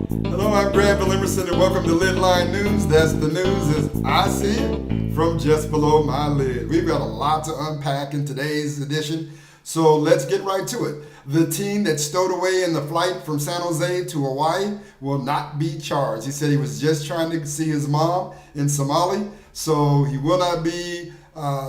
Hello, I'm Granville Emerson, and welcome to Lidline News. That's the news as I see it from just below my lid. We've got a lot to unpack in today's edition, so let's get right to it. The teen that stowed away in the flight from San Jose to Hawaii will not be charged. He said he was just trying to see his mom in Somali, so he will not be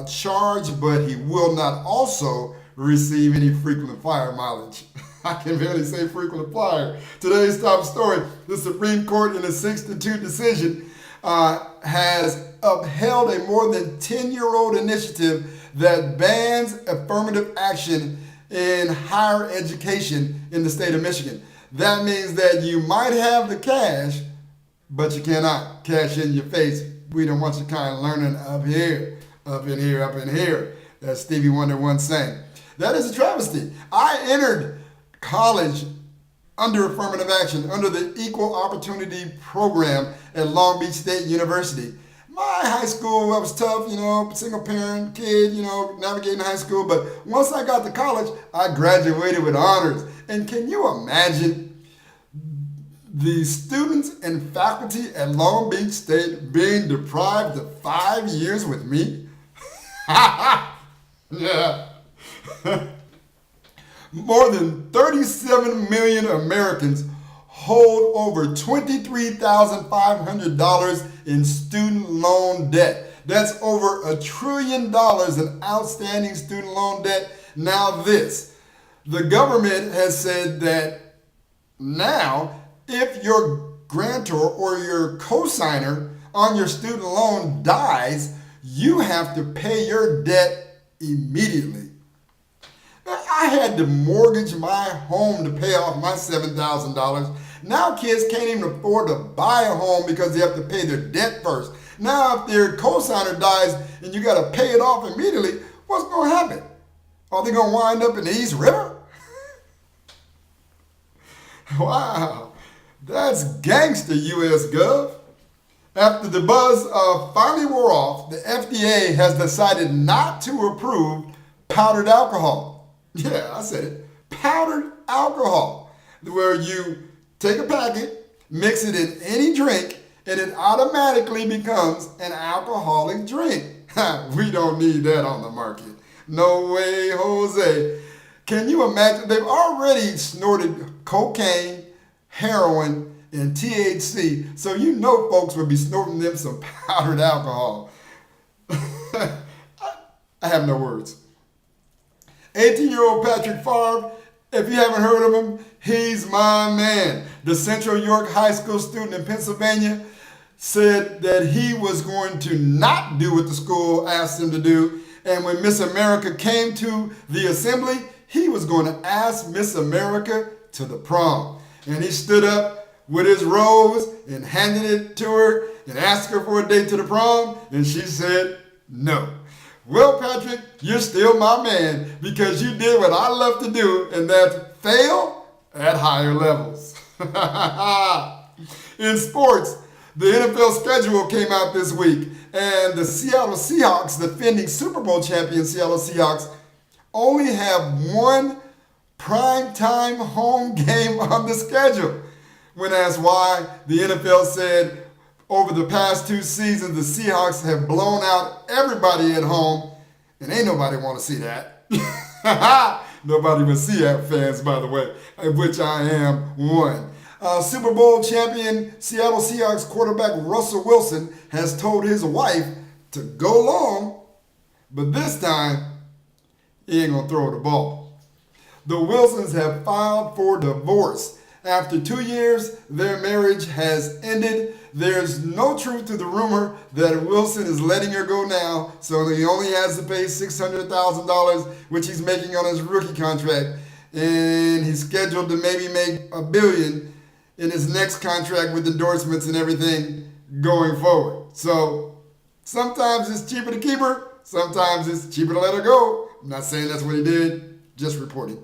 charged, but he will not also receive any frequent flyer mileage. I can barely say frequent flyer. Today's top story: the Supreme Court, in a 6-2 decision, has upheld a more than 10-year-old initiative that bans affirmative action in higher education in the state of Michigan. That means that you might have the cash, but you cannot cash in your face. We don't want you kind of learning up here, up in here, up in here, as Stevie Wonder once sang. That is a travesty. I entered college under affirmative action, under the Equal Opportunity Program at Long Beach State University. My high school was tough, single parent kid, navigating high school. But once I got to college, I graduated with honors. And can you imagine the students and faculty at Long Beach State being deprived of 5 years with me? Yeah. More than 37 million Americans hold over $23,500 in student loan debt. That's over $1 trillion in outstanding student loan debt. Now the government has said that now if your grantor or your cosigner on your student loan dies, you have to pay your debt immediately. I had to mortgage my home to pay off my $7,000. Now kids can't even afford to buy a home because they have to pay their debt first. Now if their cosigner dies and you got to pay it off immediately, what's going to happen? Are they going to wind up in the East River? Wow, that's gangster, U.S. Gov. After the buzz finally wore off, the FDA has decided not to approve powdered alcohol. Yeah, I said it. Powdered alcohol, where you take a packet, mix it in any drink, and it automatically becomes an alcoholic drink. We don't need that on the market. No way, Jose. Can you imagine? They've already snorted cocaine, heroin, and THC, so you know folks would be snorting them some powdered alcohol. I have no words. 18-year-old Patrick Farves, if you haven't heard of him, he's my man. The Central York High School student in Pennsylvania said that he was going to not do what the school asked him to do. And when Miss America came to the assembly, he was going to ask Miss America to the prom. And he stood up with his rose and handed it to her and asked her for a date to the prom. And she said no. Well, Patrick, you're still my man because you did what I love to do, and that's fail at higher levels. In sports, the NFL schedule came out this week, and the Seattle Seahawks, defending Super Bowl champion Seattle Seahawks, only have one primetime home game on the schedule. When asked why, the NFL said, over the past 2 seasons, the Seahawks have blown out everybody at home, and ain't nobody want to see that. Nobody but Seahawks fans, by the way, of which I am one. Super Bowl champion Seattle Seahawks quarterback Russell Wilson has told his wife to go long, but this time, he ain't going to throw the ball. The Wilsons have filed for divorce. After 2 years, their marriage has ended. There's no truth to the rumor that Wilson is letting her go now, so he only has to pay $600,000, which he's making on his rookie contract, and he's scheduled to maybe make $1 billion in his next contract with endorsements and everything going forward. So sometimes it's cheaper to keep her, sometimes it's cheaper to let her go. I'm not saying that's what he did, just reporting.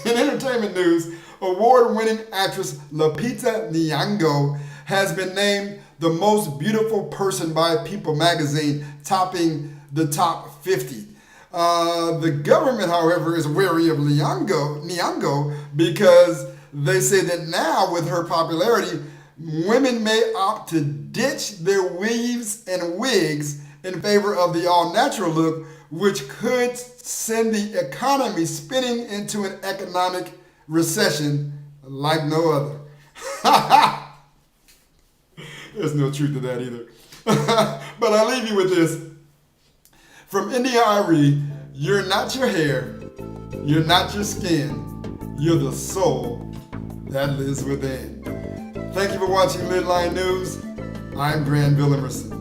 In entertainment news, award-winning actress Lupita Nyong'o has been named the most beautiful person by People magazine, topping the top 50. The government, however, is wary of Nyong'o because They say that now, with her popularity, women may opt to ditch their weaves and wigs in favor of the all-natural look, which could send the economy spinning into an economic recession like no other. There's no truth to that either. But I leave you with this. From India Irie, you're not your hair, you're not your skin, you're the soul that lives within. Thank you for watching Lidline News. I'm Granville Emerson.